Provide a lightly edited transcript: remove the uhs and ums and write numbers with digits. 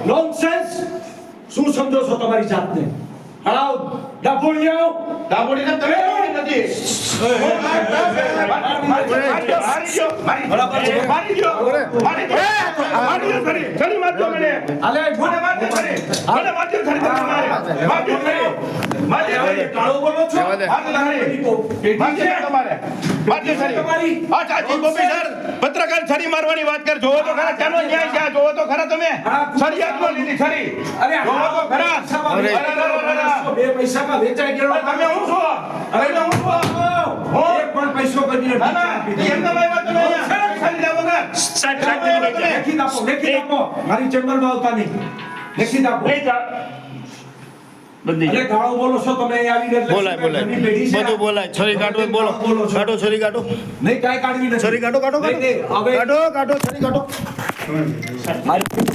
nonsense શું સમજો છો તમારી જાતને હળાવ ડાબોળિયાઓ દાબોડીને તમે નથી કાળો બોલો છો પત્રકાર છરી મારવાની વાત કર જોવો તો ખરા ચાનો ન્યાય છે જોવો તો ખરા તમે છરી હાથમાં લીધી છરી અરે જોવો તો ખરા બે પૈસામાં વેચાઈ ગયો તમે હું છો તમે હું છો એક પણ પૈસો કરીને ના ના એમના ભાઈ તમે અહીંયા છરી લાવો ને લેખી આપો મારી ચેમ્બરમાં આવતા નહીં લેખી આપો અરે ગાળો બોલો છો તમે અહીં આવીને એટલે બોલાય બધું બોલાય છરી કાઢો બોલો કાઢો છરી કાઢો નહીં કાંઈ કાઢવી નથી છરી કાઢો નહીં, હવે કાઢો છરી કાઢો